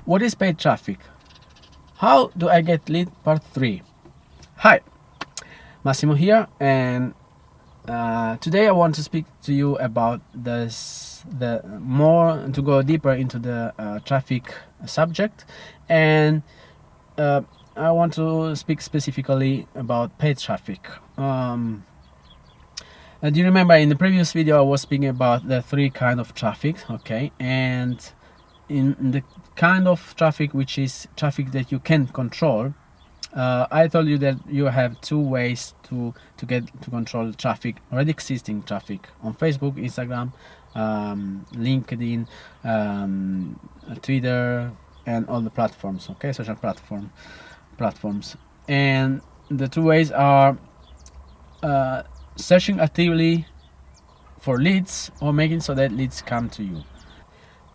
What is paid traffic? How do I get lead? Part 3. Hi, Massimo here, and today I want to speak to you about the more to go deeper into the traffic subject, and I want to speak specifically about paid traffic. Do you remember in the previous video I was speaking about the 3 kind of traffic, okay? And in the kind of traffic which is traffic that you can control, I told you that you have 2 ways to control traffic, already existing traffic on Facebook, Instagram, LinkedIn, Twitter, and all the platforms, okay, social platforms. And the 2 ways are searching actively for leads or making so that leads come to you.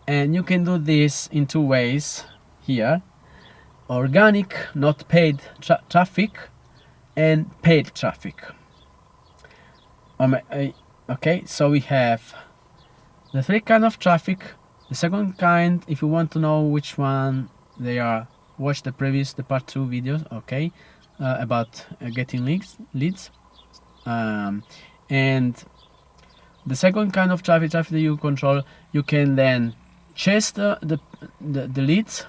And you can do this in 2 ways here: organic, not paid traffic, and paid traffic. Okay, so we have the 3 kind of traffic. The second kind, if you want to know which one they are, watch the part 2 videos, okay, about getting leads. And the second kind of traffic that you control, you can then chase the leads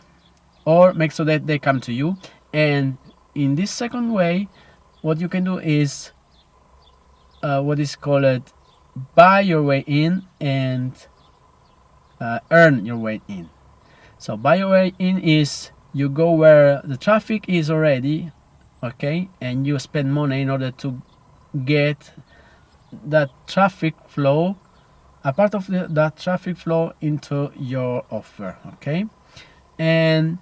or make so that they come to you. And in this second way, what you can do is what is called buy your way in and earn your way in. So buy your way in is you go where the traffic is already, okay, and you spend money in order to get that traffic flow, a part of that traffic flow, into your offer, okay? And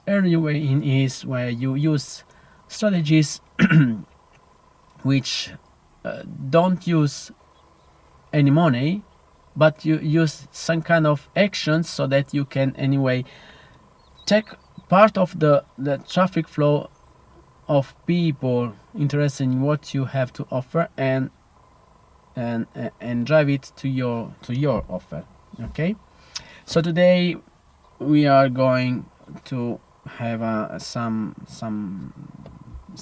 earn your way in is where you use strategies which don't use any money, but you use some kind of actions so that you can anyway take part of the traffic flow of people interested in what you have to offer and drive it to your offer, okay? So today we are going to have some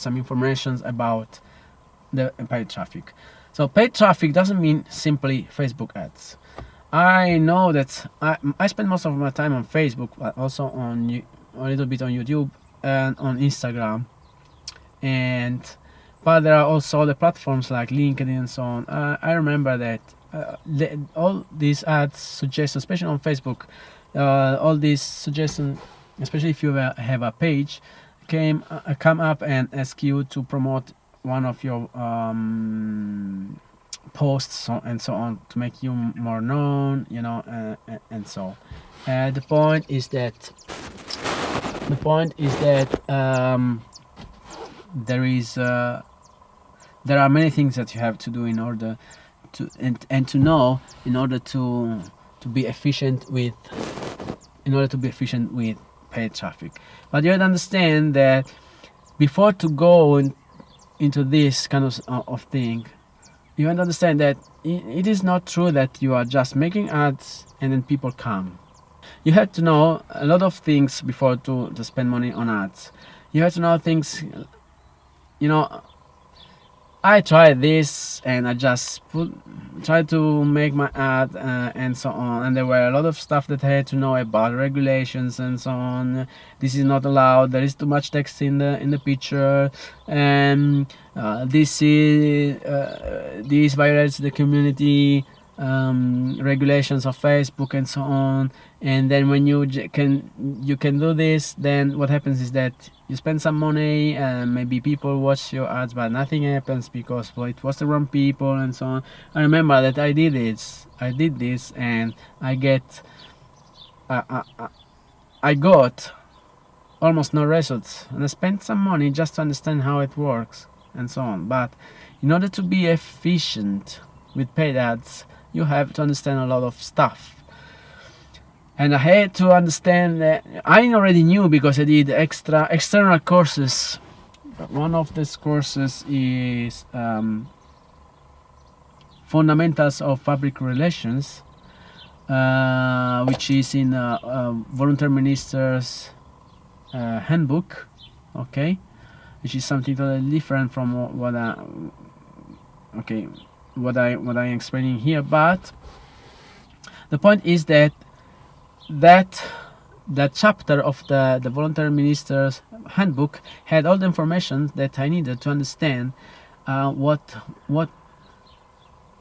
information about the paid traffic. So paid traffic doesn't mean simply Facebook ads. I know that I spend most of my time on Facebook, but also on a little bit on YouTube and on Instagram. But there are also other platforms like LinkedIn and so on. I remember that all these ads suggestions, especially on Facebook, all these suggestions, especially if you have a page, come up and ask you to promote one of your posts and so on to make you more known, and so. The point is that there are many things that you have to do in order to to know in order to be efficient with paid traffic. But you have to understand that before to go into this kind of thing, you have to understand that it is not true that you are just making ads and then people come. You have to know a lot of things before to spend money on ads. You have to know things. I tried this and I just tried to make my ad and so on, and there were a lot of stuff that I had to know about regulations and so on. This is not allowed, there is too much text in the picture, and this violates the community regulations of Facebook and so on. And then when you can do this, then what happens is that you spend some money and maybe people watch your ads, but nothing happens because it was the wrong people and so on. I remember that I did this and I got almost no results, and I spent some money just to understand how it works and so on. But in order to be efficient with paid ads, you have to understand a lot of stuff. And I had to understand that I already knew because I did external courses. One of these courses is Fundamentals of Public Relations, which is in Voluntary Minister's handbook, okay, which is something totally different from what I'm explaining here. But the point is that that chapter of the Voluntary Minister's handbook had all the information that I needed to understand what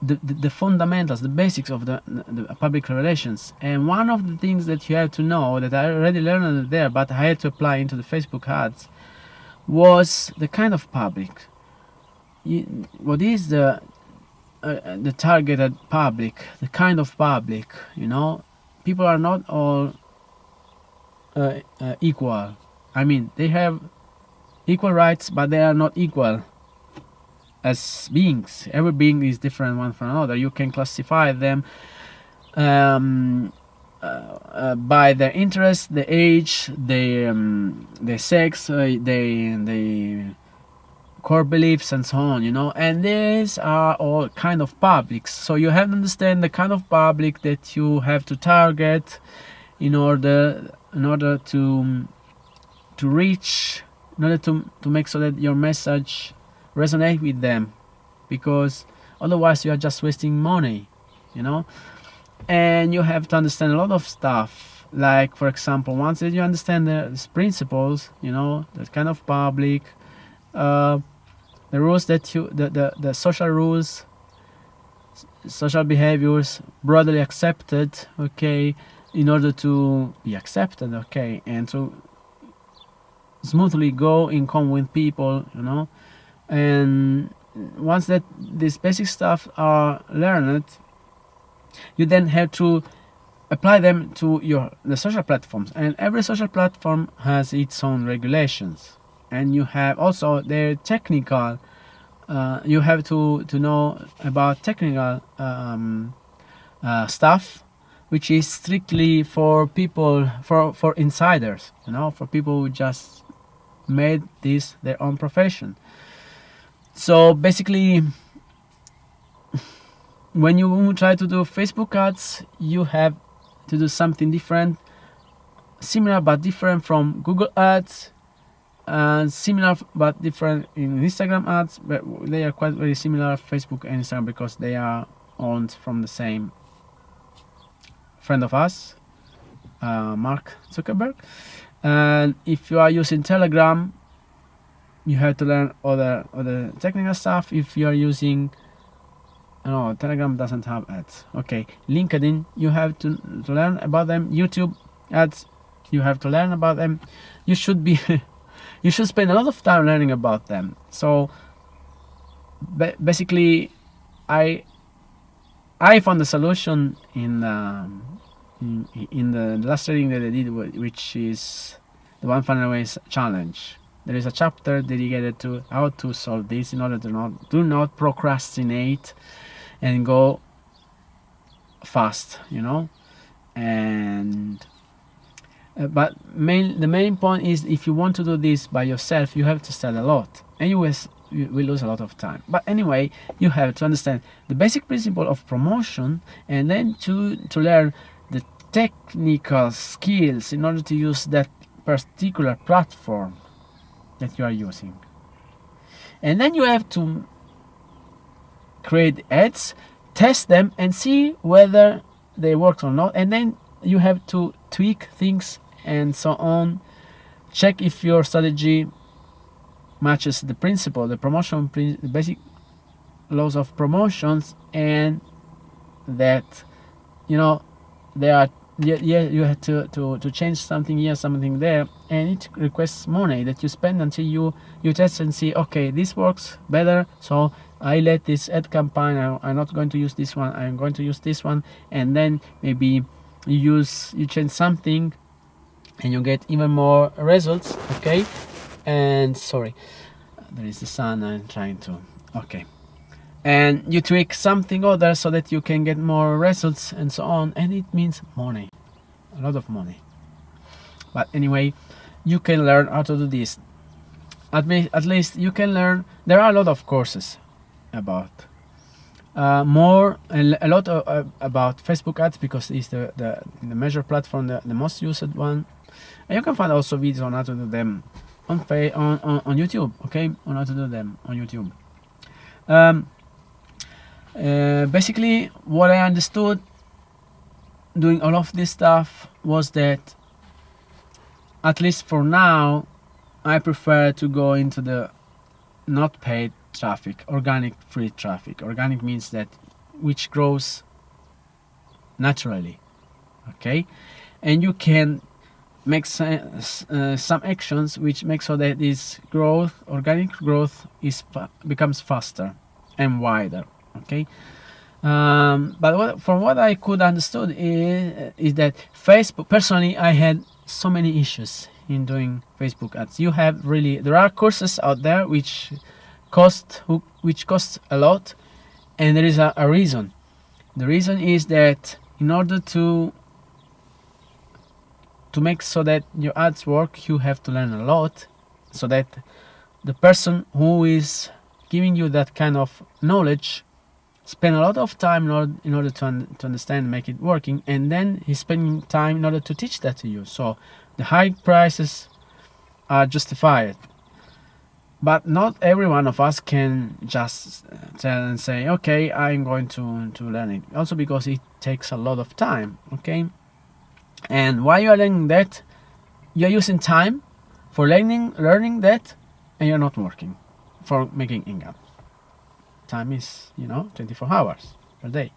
the fundamentals, the basics of the public relations. And one of the things that you have to know, that I already learned there, but I had to apply into the Facebook ads, was the kind of public. What is the targeted public, the kind of public? People are not all equal. I mean, they have equal rights, but they are not equal as beings. Every being is different one from another. You can classify them by their interest, the age, their sex, their core beliefs, and so on. And these are all kind of publics. So you have to understand the kind of public that you have to target in order to reach, in order to make so that your message resonate with them, because otherwise you are just wasting money. And you have to understand a lot of stuff, like, for example, once that you understand the principles, that kind of public, the rules that the social rules, social behaviors broadly accepted, okay, in order to be accepted, okay, and to smoothly go in common with people, and once that these basic stuff are learned, you then have to apply them to the social platforms. And every social platform has its own regulations, and you have also their technical, you have to know about technical stuff, which is strictly for people, for insiders, for people who just made this their own profession. So basically, when you try to do Facebook ads, you have to do something different, similar but different from Google ads, and similar but different in Instagram ads, but they are quite very similar, Facebook and Instagram, because they are owned from the same friend of us, Mark Zuckerberg. And if you are using Telegram, you have to learn other technical stuff. If you are using, no, Telegram doesn't have ads. Okay, LinkedIn, you have to learn about them. YouTube ads, you have to learn about them. You should be, you should spend a lot of time learning about them. So basically, I found the solution in the last training that I did, which is the One Funnel Ways challenge. There is a chapter dedicated to how to solve this in order to do not procrastinate and go fast, and but the main point is, if you want to do this by yourself, you have to study a lot, and you will lose a lot of time. But anyway, you have to understand the basic principle of promotion, and then to learn the technical skills in order to use that particular platform that you are using. And then you have to create ads, test them, and see whether they work or not. And then you have to tweak things and so on. Check if your strategy matches the principle, the promotion, the basic laws of promotions, and that they are. Yeah, you have to change something here, something there, and it requests money that you spend until you test and see, okay, this works better, so I let this ad campaign, I'm not going to use this one, I'm going to use this one, and then maybe you change something and you get even more results, okay? And sorry, there is the sun, I'm trying to, okay. And you tweak something other so that you can get more results and so on, and it means money, a lot of money. But anyway, you can learn how to do this. At least you can learn. There are a lot of courses about more a lot about Facebook ads, because it's the major platform, the most used one. And you can find also videos on how to do them on YouTube. Okay, on how to do them on YouTube. Basically, what I understood doing all of this stuff was that, at least for now, I prefer to go into the not paid traffic, organic free traffic. Organic means that which grows naturally. Okay, and you can make some actions which make so that this growth, organic growth, becomes faster and wider. Okay, but from what I could understood is that Facebook, personally, I had so many issues in doing Facebook ads. There are courses out there which cost a lot, and there is a reason. The reason is that in order to make so that your ads work, you have to learn a lot, so that the person who is giving you that kind of knowledge spend a lot of time in order to understand, make it working, and then he's spending time in order to teach that to you. So the high prices are justified, but not every one of us can just tell and say, okay, I'm going to learn it. Also because it takes a lot of time. Okay, and while you are learning that, you're using time for learning that, and you're not working for making income. Time is 24 hours per day.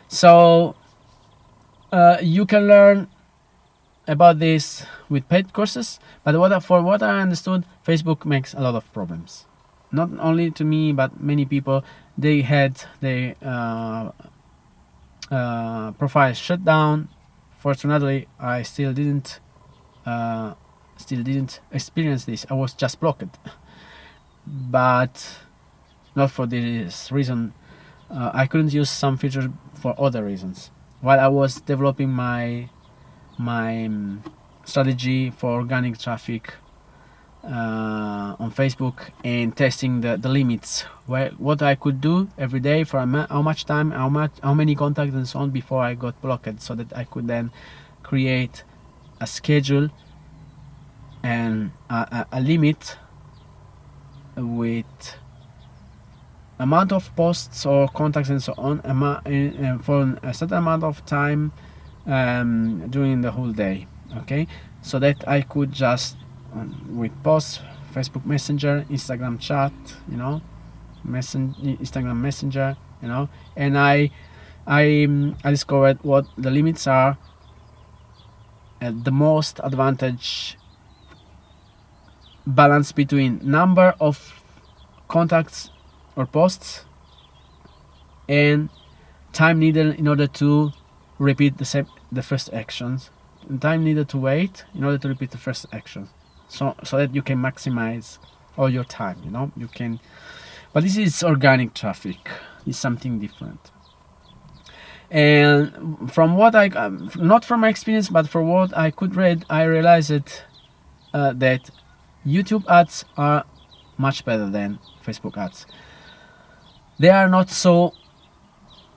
So you can learn about this with paid courses, but for what I understood, Facebook makes a lot of problems. Not only to me, but many people. They had their profiles shut down. Fortunately, I still didn't experience this. I was just blocked, but not for this reason. I couldn't use some features for other reasons. While I was developing my strategy for organic traffic on Facebook, and testing the limits, what I could do every day for how much time, how many contacts, and so on, before I got blocked, so that I could then create a schedule and a limit with amount of posts or contacts and so on, for a certain amount of time during the whole day. Okay, so that I could just with posts, Facebook Messenger, Instagram chat, Instagram Messenger, and I discovered what the limits are at the most advantage balance between number of contacts or posts and time needed in order to repeat the first actions, and time needed to wait in order to repeat the first actions, so that you can maximize all your time. You can, but this is organic traffic. It's something different. And from what not from my experience, but from what I could read, I realized that YouTube ads are much better than Facebook ads. They are not so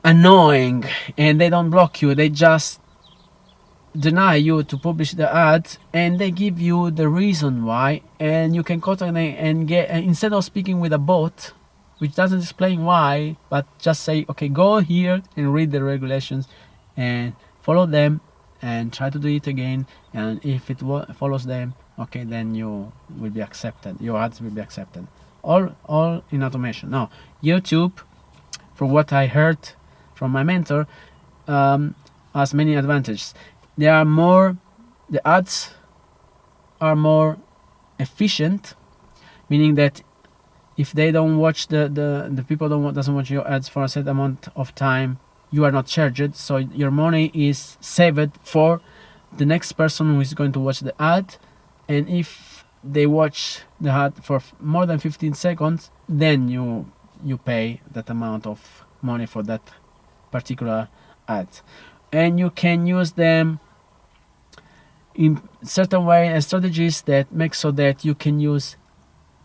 annoying, and they don't block you. They just deny you to publish the ad, and they give you the reason why, and you can contact them and get, instead of speaking with a bot which doesn't explain why, but just say, okay, go here and read the regulations and follow them and try to do it again, and if it follows them, okay, then you will be accepted, your ads will be accepted, all in automation. Now YouTube, from what I heard from my mentor, has many advantages. The ads are more efficient, meaning that if they don't watch the people doesn't watch your ads for a set amount of time, you are not charged, so your money is saved for the next person who is going to watch the ad. And if they watch the ad for more than 15 seconds, then you pay that amount of money for that particular ad. And you can use them in certain way and strategies that make so that you can use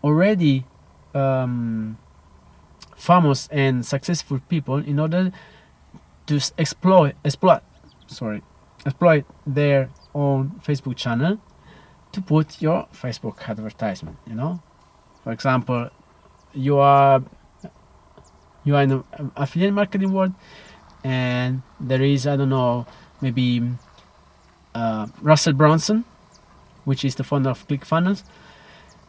already famous and successful people in order to exploit their own Facebook channel to put your Facebook advertisement. For example, you are in the affiliate marketing world, and there is, I don't know, maybe Russell Brunson, which is the founder of ClickFunnels,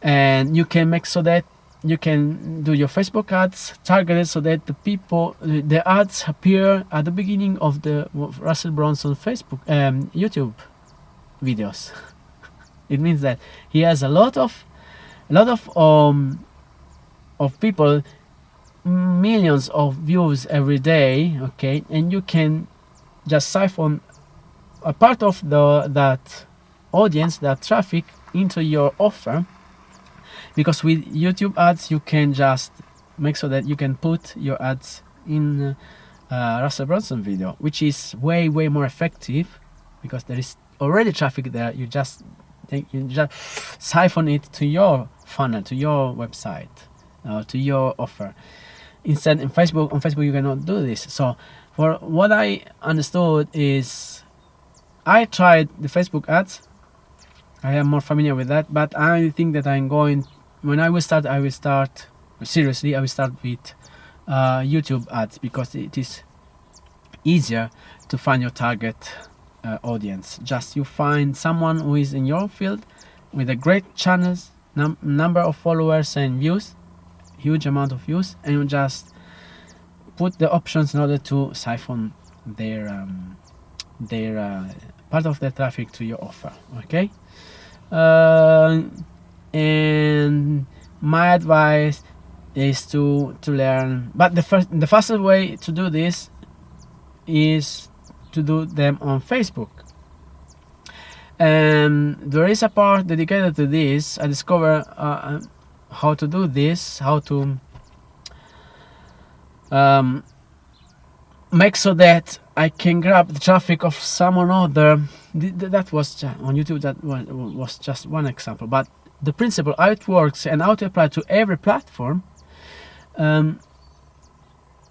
and you can make so that you can do your Facebook ads targeted so that the ads appear at the beginning of the Russell Brunson Facebook YouTube videos. It means that he has a lot of people, millions of views every day, okay, and you can just siphon a part of that audience, that traffic, into your offer. Because with YouTube ads, you can just make so that you can put your ads in Russell Brunson video, which is way more effective, because there is already traffic there. You just siphon it to your funnel, to your website, to your offer. Instead, on Facebook you cannot do this. So, for what I understood is, I tried the Facebook ads. I am more familiar with that, but I think that when I will start seriously. I will start with YouTube ads, because it is easier to find your target audience. Just you find someone who is in your field with a great channels, number of followers and views, huge amount of views, and you just put the options in order to siphon their part of the traffic to your offer. Okay. And my advice is to learn, but the fastest way to do this is to do them on Facebook. And there is a part dedicated to this. I discovered how to do this, how to make so that I can grab the traffic of someone other. That was on YouTube. That was just one example, but the principle, how it works and how to apply to every platform,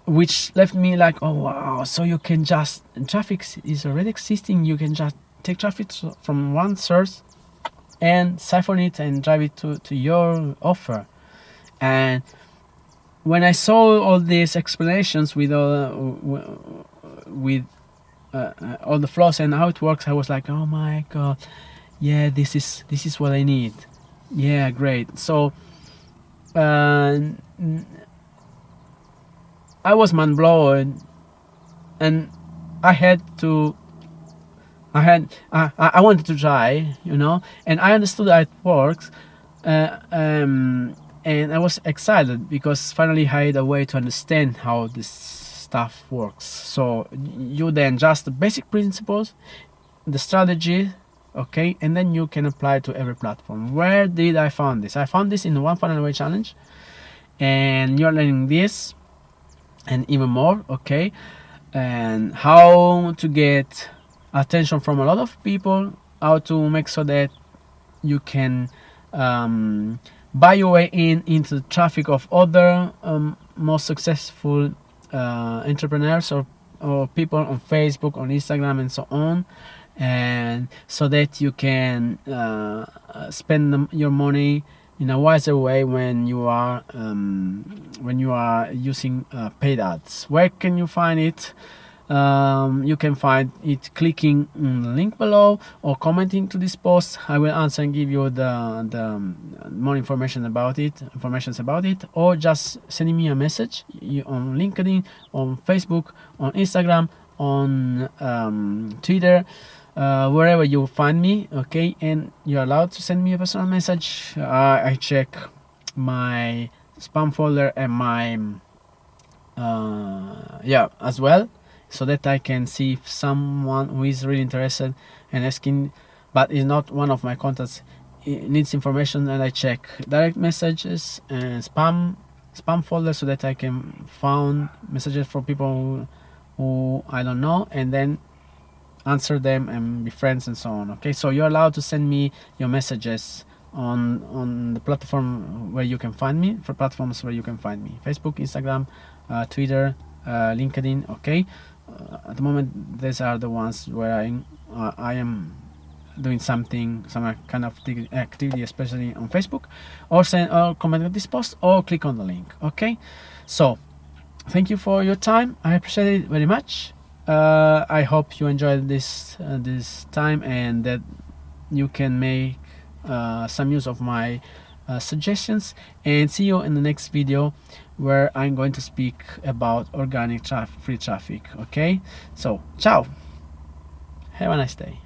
which left me like, oh wow, so you can just, traffic is already existing, you can just take traffic from one source and siphon it and drive it to your offer. And when I saw all these explanations with all the flaws and how it works, I was like, oh my god, yeah, this is what I need. Yeah, great. So I was mind blown, and I wanted to try, and I understood how it works, and I was excited because finally I had a way to understand how this stuff works. So you then just the basic principles, the strategy, okay, and then you can apply it to every platform. Where did I find this? I found this in the One Funnel Away challenge, and you're learning this and even more, okay, and how to get attention from a lot of people, how to make so that you can buy your way into the traffic of other most successful entrepreneurs or people on Facebook, on Instagram, and so on, and so that you can spend your money in a wiser way when you are using paid ads. Where can you find it? You can find it clicking on the link below or commenting to this post. I will answer and give you the more information about it, or just sending me a message on LinkedIn, on Facebook, on Instagram, on Twitter, wherever you find me, okay? And you're allowed to send me a personal message. I check my spam folder and my as well, so that I can see if someone who is really interested and asking, but is not one of my contacts, needs information, and I check direct messages and spam folder so that I can find messages from people who I don't know, and then answer them and be friends and so on. Okay, so you're allowed to send me your messages on the platform where you can find me, for platforms where you can find me: Facebook, Instagram, Twitter, LinkedIn. Okay, at the moment these are the ones where I am doing some kind of activity, especially on Facebook. Or send or comment on this post or click on the link. Okay, so thank you for your time. I appreciate it very much. I hope you enjoyed this time, and that you can make some use of my suggestions. And see you in the next video, where I'm going to speak about organic free traffic. Okay, so ciao, have a nice day.